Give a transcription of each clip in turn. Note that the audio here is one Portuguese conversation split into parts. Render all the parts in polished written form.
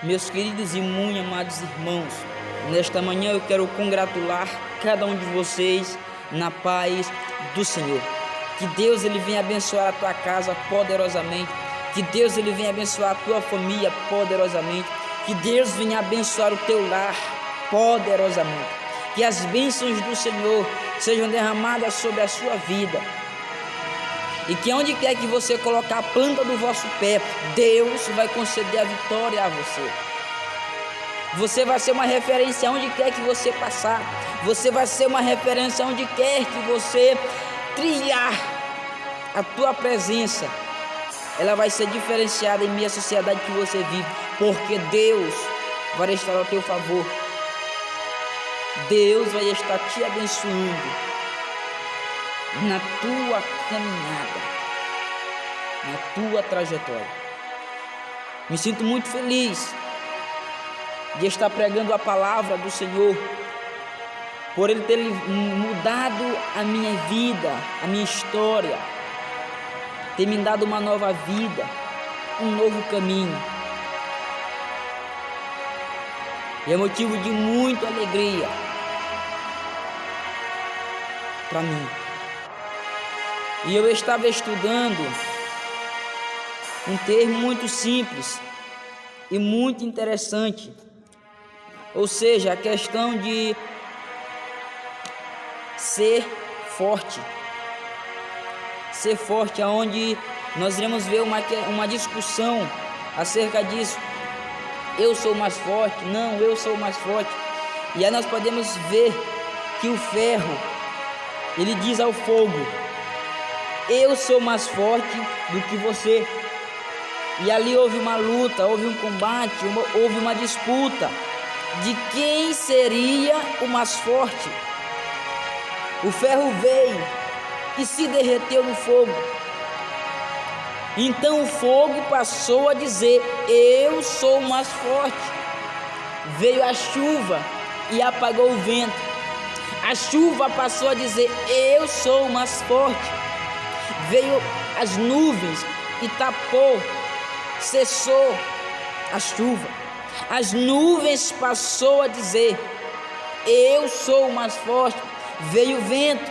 Meus queridos e muito amados irmãos, nesta manhã eu quero congratular cada um de vocês na paz do Senhor. Que Deus ele venha abençoar a tua casa poderosamente, que Deus ele venha abençoar a tua família poderosamente, que Deus venha abençoar o teu lar poderosamente, que as bênçãos do Senhor sejam derramadas sobre a sua vida, e que onde quer que você colocar a planta do vosso pé, Deus vai conceder a vitória a você. Você vai ser uma referência onde quer que você passar. Você vai ser uma referência onde quer que você trilhar. A tua presença, ela vai ser diferenciada em meio à sociedade que você vive, porque Deus vai estar ao teu favor. Deus vai estar te abençoando na tua caminhada, na tua trajetória. Me sinto muito feliz de estar pregando a palavra do Senhor, por Ele ter mudado a minha vida, a minha história, ter me dado uma nova vida, um novo caminho. E é motivo de muita alegria para mim. E eu estava estudando um termo muito simples e muito interessante, ou seja, a questão de ser forte. Ser forte, aonde nós iremos ver uma discussão acerca disso. Eu sou mais forte, não, eu sou mais forte. E aí nós podemos ver que o ferro, ele diz ao fogo: eu sou mais forte do que você. E ali houve uma luta, houve um combate, houve uma disputa de quem seria o mais forte. O ferro veio e se derreteu no fogo. Então o fogo passou a dizer: eu sou mais forte. Veio a chuva e apagou o vento. A chuva passou a dizer: eu sou mais forte. Veio as nuvens e tapou, cessou a chuva. As nuvens passou a dizer: eu sou mais forte. Veio o vento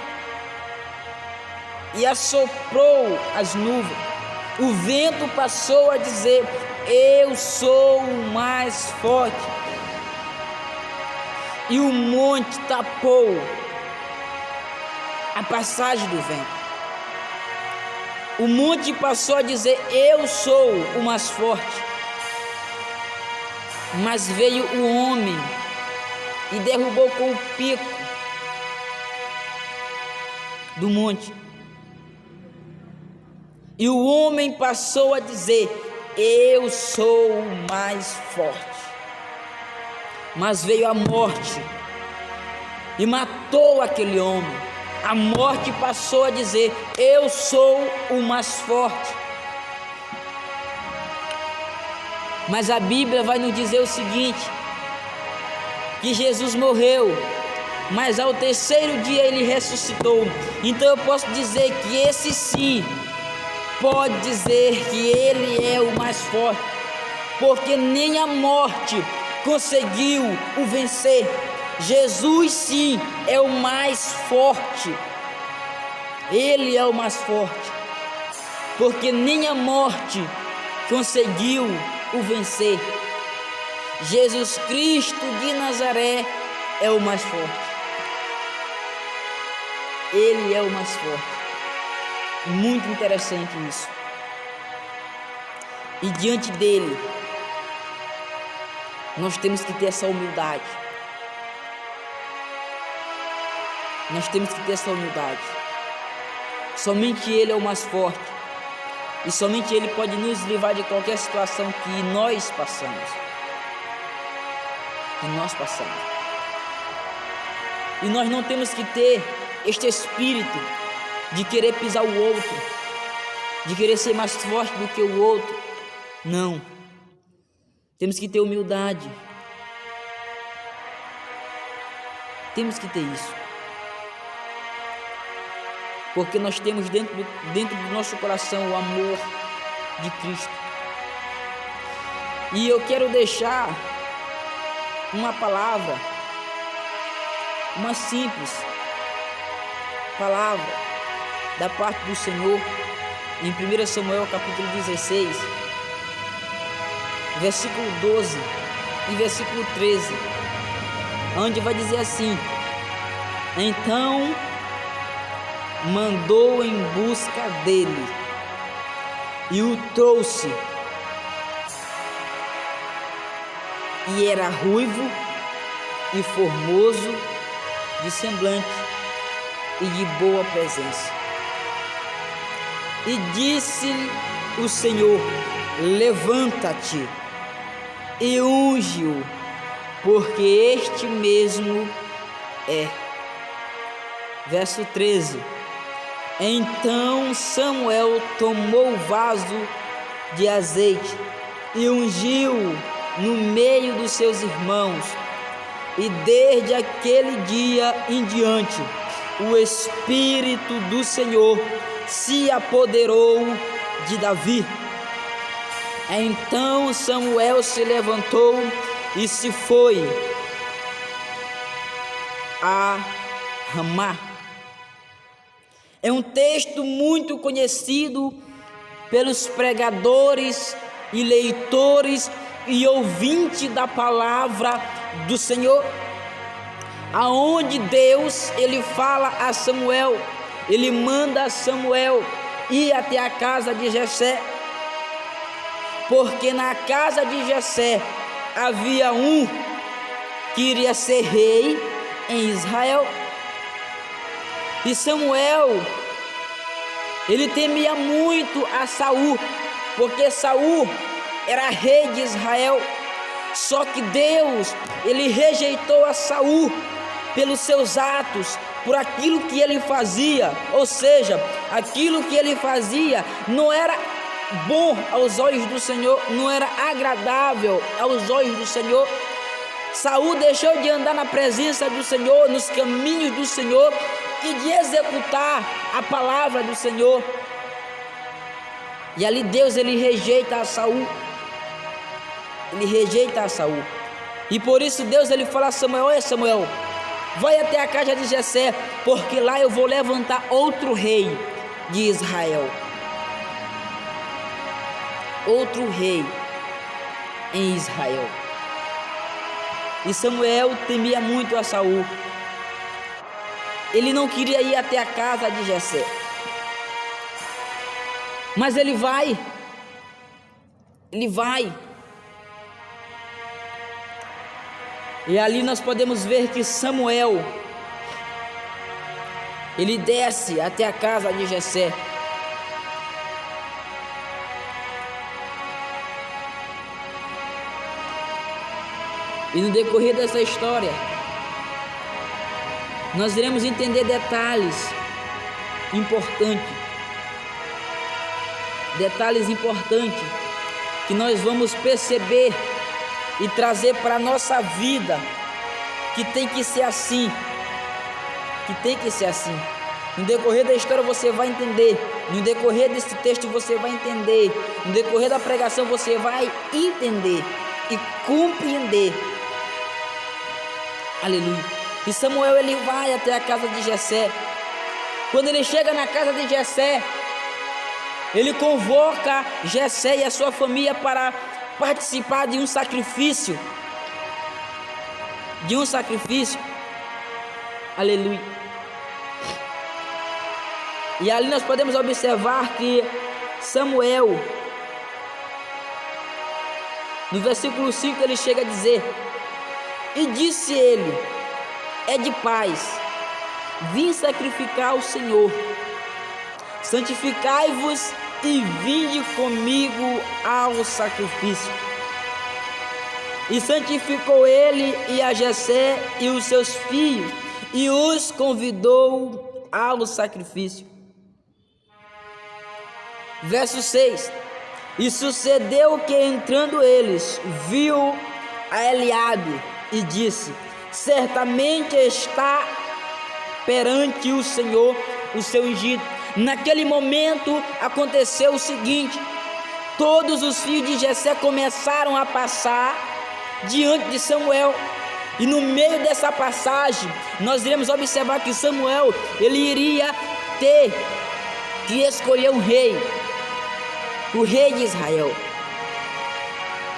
e assoprou as nuvens. O vento passou a dizer: eu sou o mais forte. E o monte tapou a passagem do vento. O monte passou a dizer: eu sou o mais forte. Mas veio o homem e derrubou com o pico do monte. E o homem passou a dizer: eu sou o mais forte. Mas veio a morte e matou aquele homem. A morte passou a dizer: eu sou o mais forte. Mas a Bíblia vai nos dizer o seguinte: que Jesus morreu, mas ao terceiro dia ele ressuscitou. Então eu posso dizer que esse sim pode dizer que ele é o mais forte, porque nem a morte conseguiu o vencer. Jesus sim é o mais forte. Ele é o mais forte, porque nem a morte conseguiu o vencer. Jesus Cristo de Nazaré é o mais forte. Ele é o mais forte. Muito interessante isso. E diante dele, nós temos que ter essa humildade. Nós temos que ter essa humildade. Somente Ele é o mais forte. E somente Ele pode nos livrar de qualquer situação que nós passamos. E nós não temos que ter este espírito de querer pisar o outro, de querer ser mais forte do que o outro. Não. Temos que ter humildade. Temos que ter isso. Porque nós temos dentro do nosso coração o amor de Cristo. E eu quero deixar uma palavra, uma simples palavra da parte do Senhor em 1 Samuel capítulo 16, versículo 12 e versículo 13, onde vai dizer assim: então mandou em busca dele e o trouxe, e era ruivo e formoso de semblante e de boa presença. E disse o Senhor: levanta-te e unge-o, porque este mesmo é. Verso 13: então Samuel tomou o vaso de azeite e ungiu-o no meio dos seus irmãos, e desde aquele dia em diante o Espírito do Senhor se apoderou de Davi. Então Samuel se levantou e se foi a Ramá. É um texto muito conhecido pelos pregadores e leitores e ouvintes da palavra do Senhor, aonde Deus ele fala a Samuel, ele manda Samuel ir até a casa de Jessé, porque na casa de Jessé havia um que iria ser rei em Israel. E Samuel, ele temia muito a Saul, porque Saul era rei de Israel. Só que Deus, ele rejeitou a Saul pelos seus atos, por aquilo que ele fazia, ou seja, aquilo que ele fazia não era bom aos olhos do Senhor, não era agradável aos olhos do Senhor. Saul deixou de andar na presença do Senhor, nos caminhos do Senhor, e de executar a palavra do Senhor. E ali Deus ele rejeita a Saul. Ele rejeita a Saul. E por isso Deus ele fala a Samuel: olha Samuel, vai até a casa de Jessé, porque lá eu vou levantar outro rei de Israel. Outro rei em Israel. E Samuel temia muito a Saul. Ele não queria ir até a casa de Jessé, mas ele vai. E ali nós podemos ver que Samuel, ele desce até a casa de Jessé. E no decorrer dessa história, nós iremos entender detalhes importantes que nós vamos perceber e trazer para a nossa vida, que tem que ser assim, No decorrer da história você vai entender, no decorrer desse texto você vai entender, no decorrer da pregação você vai entender e compreender. Aleluia. E Samuel ele vai até a casa de Jessé. Quando ele chega na casa de Jessé, ele convoca Jessé e a sua família para participar de um sacrifício. Aleluia. E ali nós podemos observar que Samuel, no versículo 5, ele chega a dizer: e disse ele: é de paz, vim sacrificar ao Senhor, santificai-vos e vinde comigo ao sacrifício. E santificou ele e a Jessé e os seus filhos, e os convidou ao sacrifício. Verso 6: e sucedeu que entrando eles, viu a Eliabe e disse: certamente está perante o Senhor o seu ungido. Naquele momento aconteceu o seguinte: todos os filhos de Jessé começaram a passar diante de Samuel. E no meio dessa passagem, nós iremos observar que Samuel, ele iria ter que escolher um rei, o rei de Israel.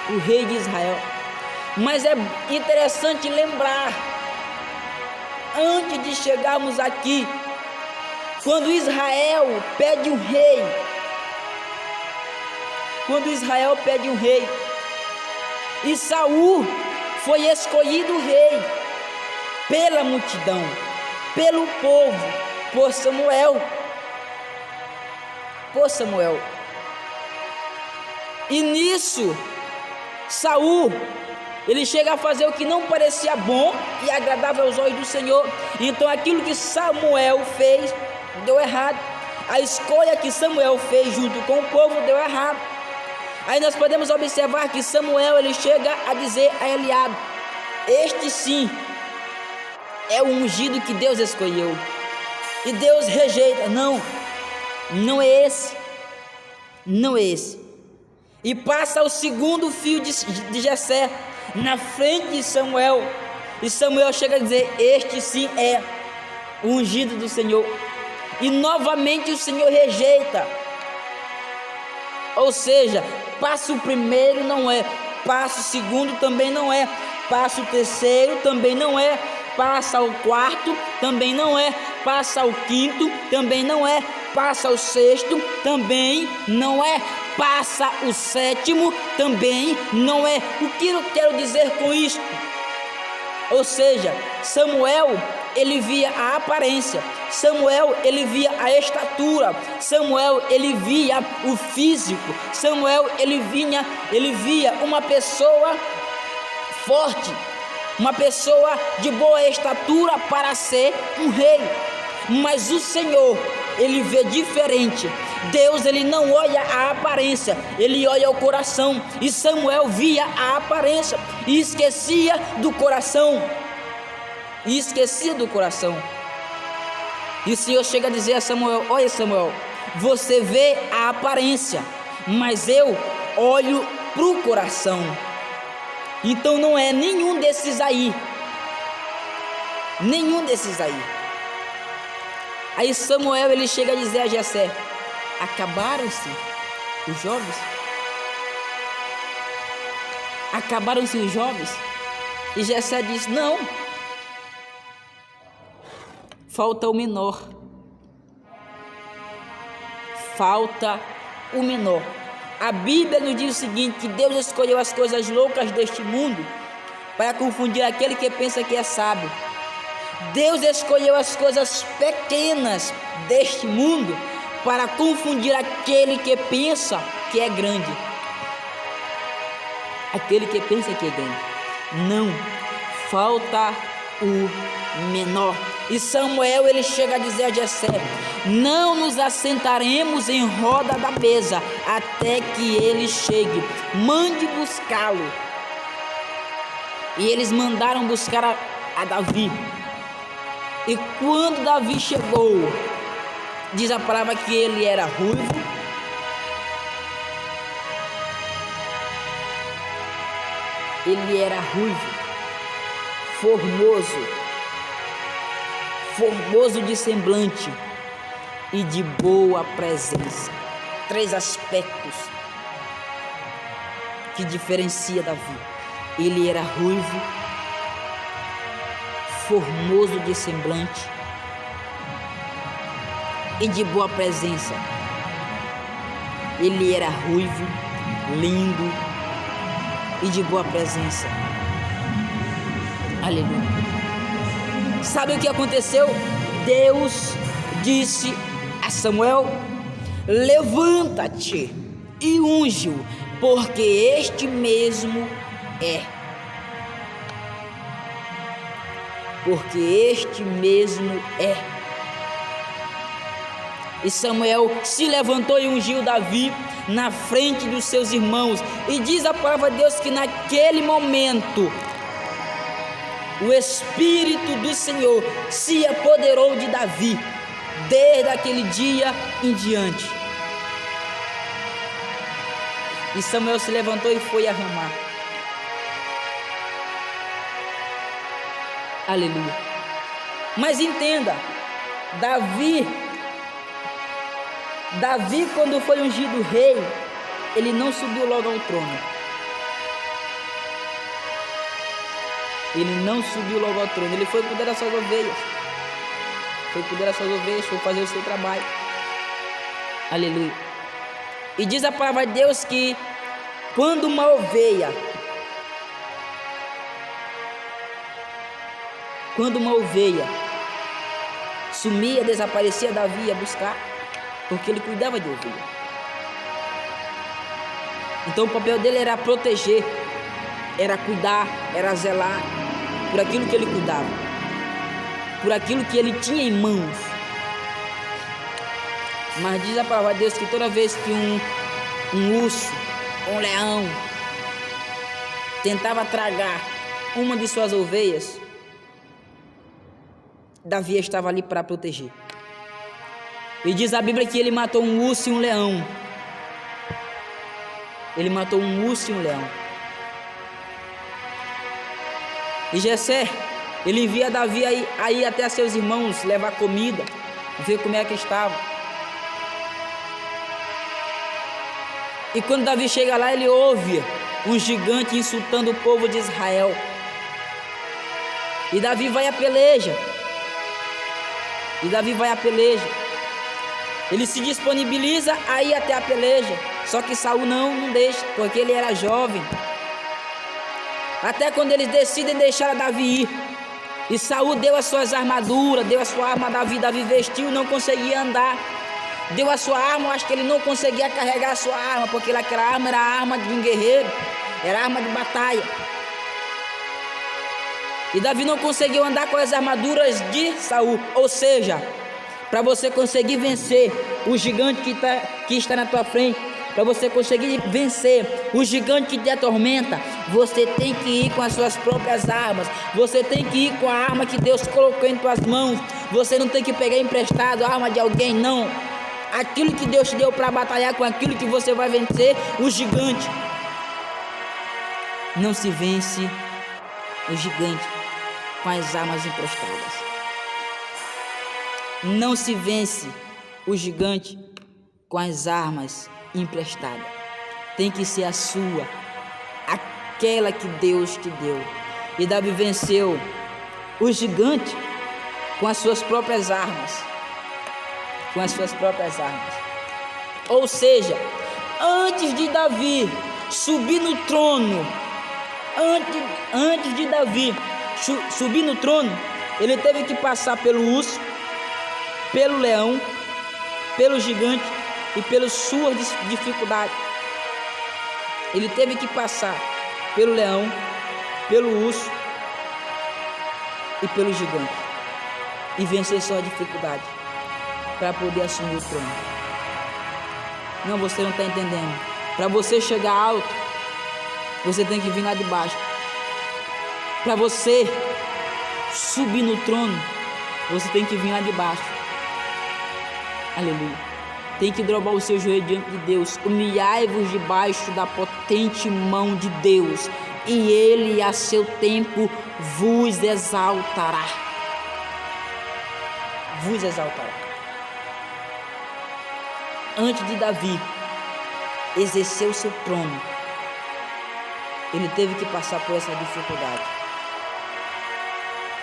O rei de Israel. Mas é interessante lembrar, antes de chegarmos aqui, quando Israel pede um rei, e Saul foi escolhido rei pela multidão, pelo povo, por Samuel. E nisso, Saul, ele chega a fazer o que não parecia bom e agradável aos olhos do Senhor. Então aquilo que Samuel fez deu errado. A escolha que Samuel fez junto com o povo deu errado. Aí nós podemos observar que Samuel, ele chega a dizer a Eliabe: este sim é o ungido que Deus escolheu. E Deus rejeita: não é esse, E passa o segundo filho de Jessé na frente de Samuel, e Samuel chega a dizer: este sim é o ungido do Senhor. E novamente o Senhor rejeita. Ou seja, passo o primeiro não é, passo o segundo também não é, passo o terceiro também não é, passa o quarto também não é, passa o quinto também não é, passa o sexto também não é, passa o sétimo também não é. O que eu quero dizer com isso? Ou seja, Samuel, ele via a aparência, Samuel, ele via a estatura, Samuel, ele via o físico, Samuel, ele via uma pessoa forte, uma pessoa de boa estatura para ser um rei. Mas o Senhor, ele vê diferente. Deus, ele não olha a aparência, ele olha o coração. E Samuel via a aparência e esquecia do coração. E o Senhor chega a dizer a Samuel: olha, Samuel, você vê a aparência, mas eu olho para o coração. Então não é nenhum desses aí. Aí Samuel, ele chega a dizer a Jessé: acabaram-se os jovens? E Jessé diz: não, falta o menor. A Bíblia nos diz o seguinte: que Deus escolheu as coisas loucas deste mundo para confundir aquele que pensa que é sábio. Deus escolheu as coisas pequenas deste mundo para confundir aquele que pensa que é grande. Não, falta o menor. E Samuel, ele chega a dizer a Jessé: não nos assentaremos em roda da mesa até que ele chegue, mande buscá-lo. E eles mandaram buscar a Davi. E quando Davi chegou, diz a palavra que ele era ruivo, formoso de semblante e de boa presença. 3 aspectos que diferencia Davi: ele era ruivo, formoso de semblante e de boa presença. Ele era ruivo, lindo e de boa presença. Aleluia. Sabe o que aconteceu? Deus disse a Samuel: levanta-te e unge-o, porque este mesmo é. E Samuel se levantou e ungiu Davi na frente dos seus irmãos. E diz a palavra de Deus que naquele momento o Espírito do Senhor se apoderou de Davi, desde aquele dia em diante. E Samuel se levantou e foi a Ramá. Aleluia. Mas entenda, Davi, quando foi ungido rei, ele não subiu logo ao trono. Ele não subiu logo ao trono. Ele foi cuidar das suas ovelhas. Foi fazer o seu trabalho. Aleluia. E diz a palavra de Deus que quando uma ovelha sumia, desaparecia, Davi ia buscar, porque ele cuidava de ovelha. Então o papel dele era proteger, era cuidar, era zelar por aquilo que ele cuidava, por aquilo que ele tinha em mãos. Mas diz a palavra de Deus que toda vez que um urso, um leão tentava tragar uma de suas ovelhas, Davi estava ali para proteger. E diz a Bíblia que ele matou um urso e um leão. E Jessé, ele envia Davi aí até seus irmãos levar comida, ver como é que estava. E quando Davi chega lá, ele ouve um gigante insultando o povo de Israel. E Davi vai à peleja. Ele se disponibiliza a ir até a peleja. Só que Saul não deixa, porque ele era jovem. Até quando eles decidem deixar Davi ir, e Saul deu as suas armaduras, deu a sua arma a Davi. Davi vestiu, não conseguia andar. Deu a sua arma, acho que ele não conseguia carregar a sua arma, porque aquela arma era a arma de um guerreiro, era arma de batalha. E Davi não conseguiu andar com as armaduras de Saul. Ou seja, para você conseguir vencer o gigante que está na tua frente, para você conseguir vencer o gigante que te atormenta, você tem que ir com as suas próprias armas. Você tem que ir com a arma que Deus colocou em tuas mãos. Você não tem que pegar emprestado a arma de alguém, não. Aquilo que Deus te deu para batalhar, com aquilo que você vai vencer o gigante. Não se vence o gigante com as armas emprestadas. Não se vence o gigante com as armas emprestadas. Tem que ser a sua, aquela que Deus te deu. E Davi venceu o gigante com as suas próprias armas. Ou seja, antes de Davi subir no trono, antes de Davi subir no trono, ele teve que passar pelo urso, pelo leão, pelo gigante e pelas suas dificuldades. Ele teve que passar pelo leão, pelo urso e pelo gigante e vencer sua dificuldade para poder assumir o trono. Não, você não está entendendo. Para você chegar alto, você tem que vir lá de baixo. Para você subir no trono, você tem que vir lá de baixo. Aleluia. Tem que dobrar o seu joelho diante de Deus. Humilhai-vos debaixo da potente mão de Deus, e Ele a seu tempo vos exaltará. Antes de Davi exercer o seu trono, ele teve que passar por essa dificuldade.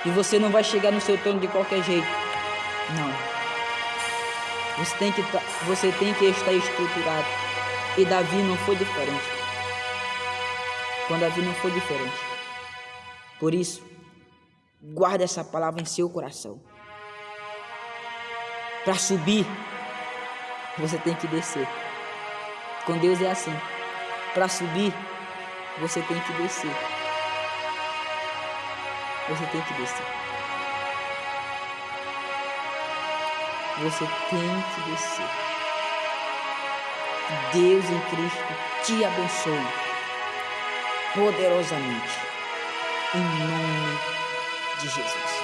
E você não vai chegar no seu trono de qualquer jeito. Não. Você tem que estar estruturado. E Davi não foi diferente. Por isso, guarde essa palavra em seu coração. Para subir, você tem que descer. Com Deus é assim. Para subir, você tem que descer. Você tem que descer. Deus em Cristo te abençoe poderosamente. Em nome de Jesus.